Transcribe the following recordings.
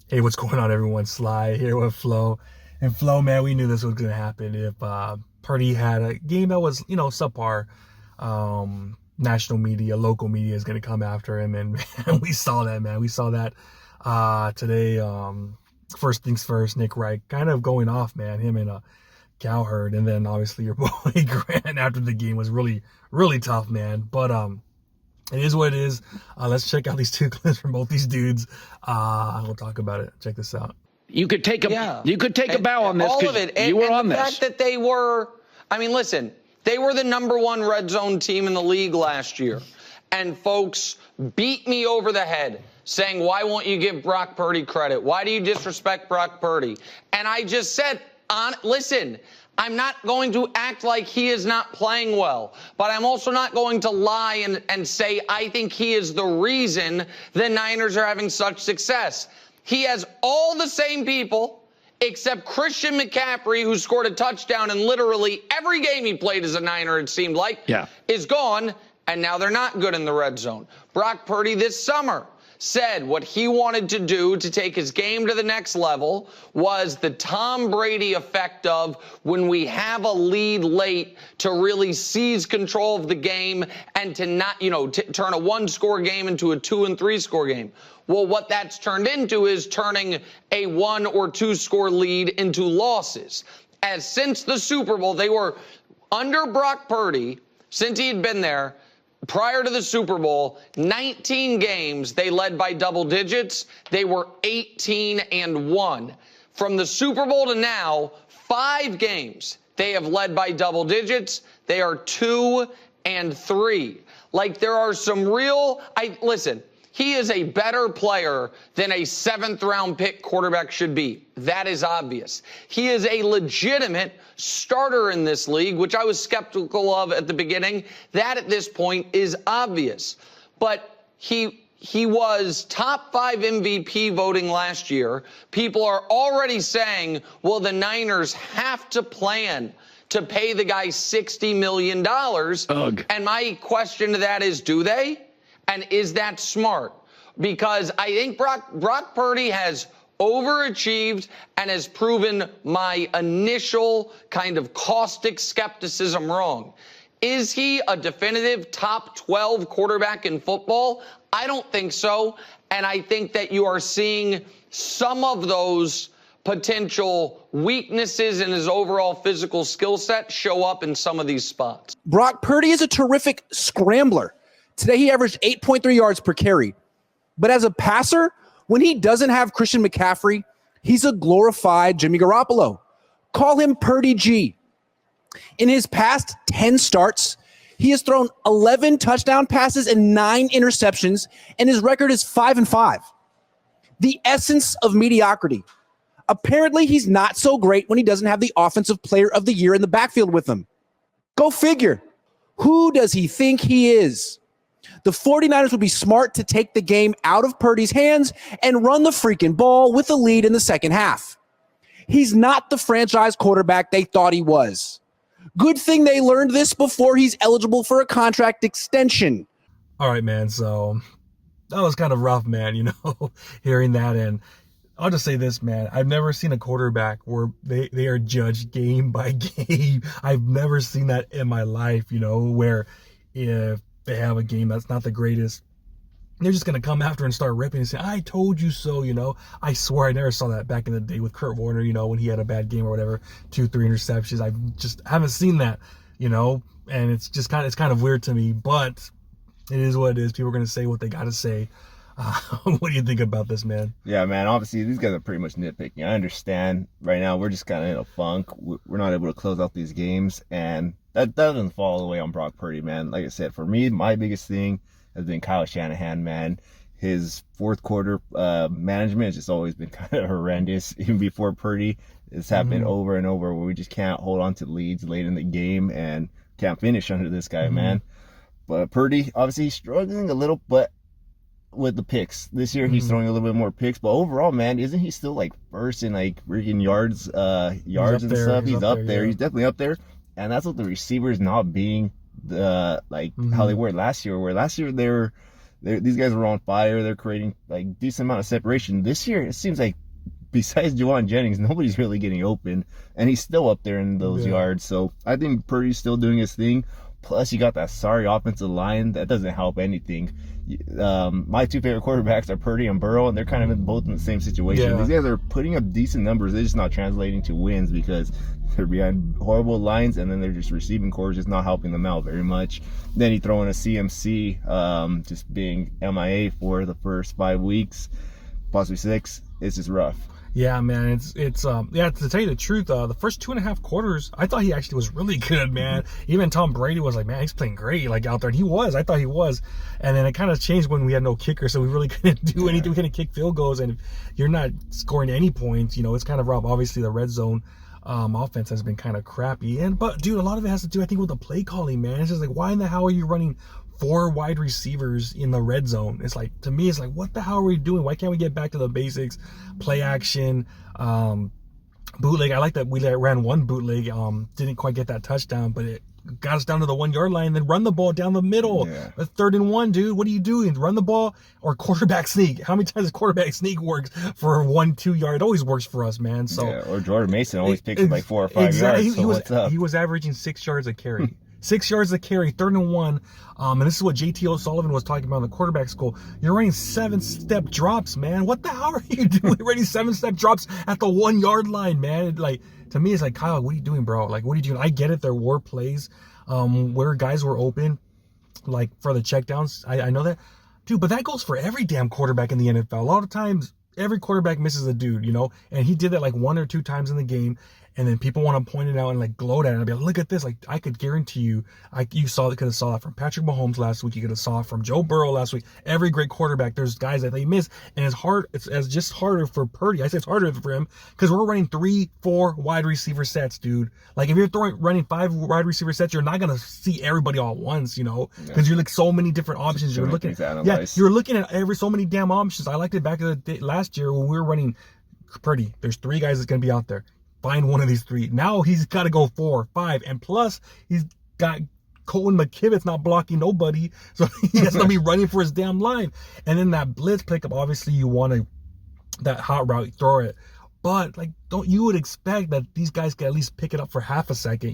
Hey, what's going on, everyone? Sly here with Flo. And Flo, man, we knew this was going to happen if Purdy had a game that was, subpar. National media, local media is going to come after him. And man, we saw that, man. We saw that today. First things first, Nick Wright kind of going off, man. Him and Cowherd. And then obviously your boy Grant after the game was really, really tough, man. But it is what it is. Let's check out these two clips from both these dudes. We'll talk about it. Check this out. You could take a bow on this. All of it. You were on the this. fact that they were, listen, they were the #1 red zone team in the league last year. And folks beat me over the head saying, why won't you give Brock Purdy credit? Why do you disrespect Brock Purdy? And I just said, listen, I'm not going to act like he is not playing well, but I'm also not going to lie and say I think he is the reason the Niners are having such success. He has all the same people except Christian McCaffrey, who scored a touchdown in literally every game he played as a Niner, it seemed like, is gone, and now they're not good in the red zone. Brock Purdy this summer said what he wanted to do to take his game to the next level was the Tom Brady effect of when we have a lead late to really seize control of the game and to not, turn a 1-score game into a 2- and 3-score game. Well, what that's turned into is turning a 1- or 2-score lead into losses. As since the Super Bowl, they were under Brock Purdy, since he had been there, prior to the Super Bowl, 19 games they led by double digits. They were 18-1. From the Super Bowl to now, 5 games they have led by double digits. They are 2-3. Like, there are some real, listen, he is a better player than a 7th-round pick quarterback should be. That is obvious. He is a legitimate starter in this league, which I was skeptical of at the beginning. That at this point is obvious. But he was top 5 MVP voting last year. People are already saying, well, the Niners have to plan to pay the guy $60 million. Ugh. And my question to that is, do they? And is that smart? Because I think Brock Purdy has overachieved and has proven my initial kind of caustic skepticism wrong. Is he a definitive top 12 quarterback in football? I don't think so. And I think that you are seeing some of those potential weaknesses in his overall physical skill set show up in some of these spots. Brock Purdy is a terrific scrambler. Today he averaged 8.3 yards per carry. But as a passer, when he doesn't have Christian McCaffrey, he's a glorified Jimmy Garoppolo. Call him Purdy G. In his past 10 starts, he has thrown 11 touchdown passes and 9 interceptions, and his record is 5-5. The essence of mediocrity. Apparently, he's not so great when he doesn't have the Offensive Player of the Year in the backfield with him. Go figure. Who does he think he is? The 49ers would be smart to take the game out of Purdy's hands and run the freaking ball with the lead in the second half. He's not the franchise quarterback they thought he was. Good thing they learned this before he's eligible for a contract extension. All right, man. So that was kind of rough, man, hearing that. And I'll just say this, man. I've never seen a quarterback where they are judged game by game. I've never seen that in my life, where if they have a game that's not the greatest, they're just going to come after and start ripping and say, I told you so, I swear I never saw that back in the day with Kurt Warner, when he had a bad game or whatever, 2-3 interceptions. I just haven't seen that, and it's just kind of weird to me, but it is what it is. People are going to say what they got to say. What do you think about this, man? Yeah, man, obviously these guys are pretty much nitpicking. I understand right now we're just kind of in a funk. We're not able to close out these games, and that doesn't fall all the way on Brock Purdy, man. Like I said, for me, my biggest thing has been Kyle Shanahan, man. His fourth quarter management has just always been kind of horrendous. Even before Purdy, it's happened over and over where we just can't hold on to leads late in the game and can't finish under this guy, man. But Purdy, obviously, he's struggling a little, but with the picks this year, he's throwing a little bit more picks. But overall, man, isn't he still like first in like freaking yards and stuff? He's up there. He's definitely up there. And that's what the receivers not being the how they were last year. Where last year These guys are on fire. They're creating like decent amount of separation. This year, it seems like besides Juwan Jennings, nobody's really getting open, and he's still up there in those yards. So I think Purdy's still doing his thing. Plus, you got that sorry offensive line that doesn't help anything. My two favorite quarterbacks are Purdy and Burrow, and they're kind of both in the same situation. Yeah. These guys are putting up decent numbers. They're just not translating to wins because they're behind horrible lines, and then they're just receiving cores just not helping them out very much. Then you throw in a CMC just being MIA for the first 5 weeks, possibly 6. It's just rough. Yeah, man, it's yeah, to tell you the truth, the first 2.5 quarters, I thought he actually was really good, man. Even Tom Brady was like, man, he's playing great, like, out there. And I thought he was. And then it kind of changed when we had no kicker, so we really couldn't do anything. We couldn't kick field goals, and if you're not scoring any points, it's kind of rough. Obviously, the red zone offense has been kind of crappy. But, dude, a lot of it has to do, I think, with the play calling, man. It's just like, why in the hell are you running 4 wide receivers in the red zone? It's like, to me, it's like, what the hell are we doing? Why can't we get back to the basics? Play action, bootleg. I like that we ran one bootleg, didn't quite get that touchdown, but it got us down to the 1 yard line, then run the ball down the middle. Yeah. That's 3rd and 1, dude. What are you doing? Run the ball or quarterback sneak? How many times does quarterback sneak works for 1-2 yard? It always works for us, man. So or Jordan Mason always picks up like 4 or 5 yards. So what's up? He was averaging 6 yards a carry. 6 yards a carry, 3rd and 1. And this is what JT O'Sullivan was talking about in the quarterback school. You're running 7-step drops, man. What the hell are you doing? Running 7-step drops at the 1 yard line, man. Like, to me, it's like, Kyle, what are you doing, bro? Like, what are you doing? I get it. There were plays where guys were open, like for the checkdowns. I know that, dude. But that goes for every damn quarterback in the NFL. A lot of times, every quarterback misses a dude, and he did that like 1 or 2 times in the game. And then people want to point it out and like gloat at it and be like, look at this. Like, I could guarantee you, could have saw that from Patrick Mahomes last week. You could have saw it from Joe Burrow last week. Every great quarterback, there's guys that they miss. And it's just harder for Purdy. I say it's harder for him because we're running 3-4 wide receiver sets, dude. Like, if you're running 5 wide receiver sets, you're not going to see everybody all at once, because you're like so many different options. You're looking at so many damn options. I liked it back in the last year when we were running Purdy. There's 3 guys that's going to be out there. Find one of these 3. Now he's got to go 4, 5, and plus he's got Cohn McKivitz not blocking nobody, so he has to be running for his damn line. And then that blitz pickup, obviously you want that hot route, throw it, but like, you would expect that these guys can at least pick it up for half a second.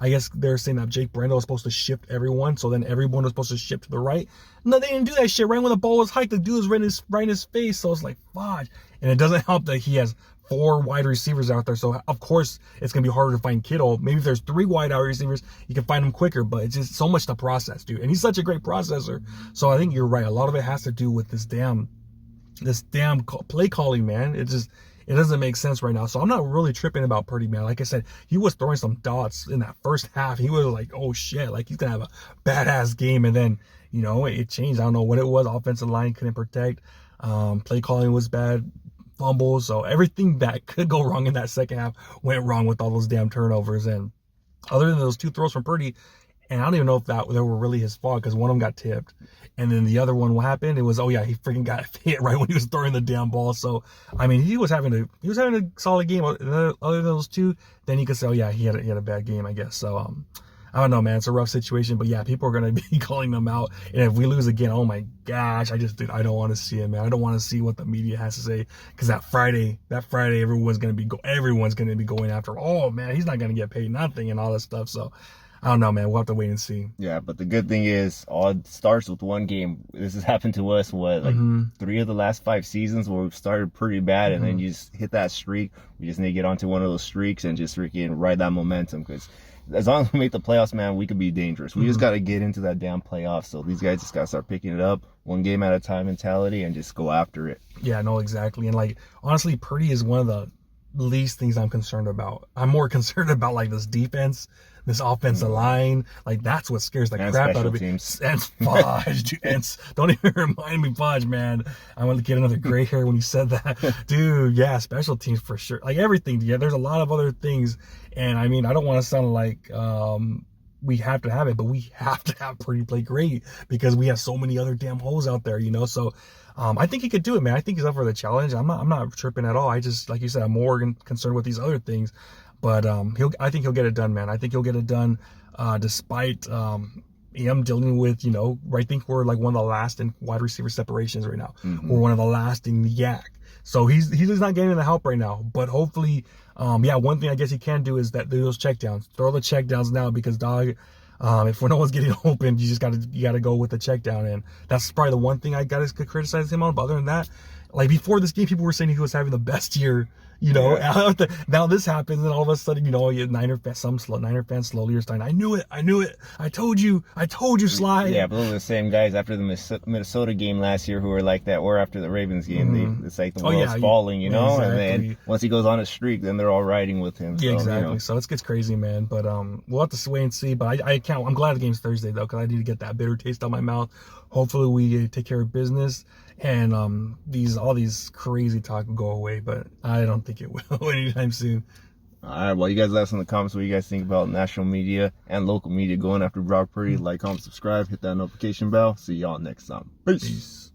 I guess they're saying that Jake Brendel was supposed to shift everyone, so then everyone was supposed to shift to the right. No, they didn't do that shit. Right when the ball was hiked, the dude was right in his face. So it's like, fudge. And it doesn't help that he has 4 wide receivers out there, so of course it's gonna be harder to find Kittle. Maybe if there's 3 wide out receivers, you can find them quicker, but it's just so much to process, dude. And he's such a great processor. So I think you're right. A lot of it has to do with this damn play calling, man. It doesn't make sense right now. So I'm not really tripping about Purdy, man. Like I said, he was throwing some dots in that first half. He was like, oh shit, like he's gonna have a badass game, and then it changed. I don't know what it was. Offensive line couldn't protect. Play calling was bad. Fumbles, so everything that could go wrong in that second half went wrong with all those damn turnovers. And other than those 2 throws from Purdy, and I don't even know if they were really his fault, because one of them got tipped, and then the other one, what happened? It was, oh yeah, he freaking got hit right when he was throwing the damn ball. So I mean, he was having a solid game. Other than those 2, then you could say, oh yeah, he had a bad game, I guess. So I don't know, man. It's a rough situation, but yeah, people are going to be calling them out. And if we lose again, oh my gosh, I don't want to see it, man. I don't want to see what the media has to say, because that Friday, everyone's going to be going after, oh man, he's not going to get paid nothing and all this stuff. So I don't know, man. We'll have to wait and see. Yeah, but the good thing is, all it starts with one game. This has happened to us, 3 of the last 5 seasons where we've started pretty bad, and then you just hit that streak. We just need to get onto one of those streaks and just freaking ride that momentum, because as long as we make the playoffs, man, we could be dangerous. We just got to get into that damn playoffs. So these guys just got to start picking it up, 1 game at a time mentality, and just go after it. Yeah, no, exactly. And like, honestly, Purdy is one of the least things I'm concerned about. I'm more concerned about like this defense, this offensive line. Like, that's what scares the crap out of me. And Fudge, dude. And don't even remind me, Fudge, man. I want to get another gray hair when you said that. Dude, yeah, special teams for sure. Like, everything. Yeah, there's a lot of other things. And I mean, I don't want to sound like we have to have it, but we have to have Purdy play great, because we have so many other damn holes out there, So I think he could do it, man. I think he's up for the challenge. I'm not tripping at all. I just, like you said, I'm more concerned with these other things. But I think he'll get it done, man. I think he'll get it done despite am dealing with, I think we're like one of the last in wide receiver separations right now. We're one of the last in the YAC. So he's just not getting the help right now. But hopefully, one thing I guess he can do is that do those checkdowns. Throw the checkdowns now because, dog, if no one's getting open, you gotta go with the checkdown. And that's probably the one thing I gotta criticize him on. But other than that, like before this game, people were saying he was having the best year. Now this happens, and all of a sudden, Niner fans slowly are starting. I knew it. I told you, Sly. Yeah, but those are the same guys after the Minnesota game last year who were like that. Or after the Ravens game, it's like the world's falling, Exactly. And then once he goes on a streak, then they're all riding with him. Yeah, exactly. So it gets crazy, man. But we'll have to wait and see. But I can't. I'm glad the game's Thursday though, because I need to get that bitter taste out of my mouth. Hopefully we take care of business. And all these crazy talk will go away, but I don't think it will anytime soon. All right, well, you guys let us in the comments what you guys think about national media and local media going after Brock Purdy. Like, comment, subscribe, hit that notification bell. See y'all next time. Peace.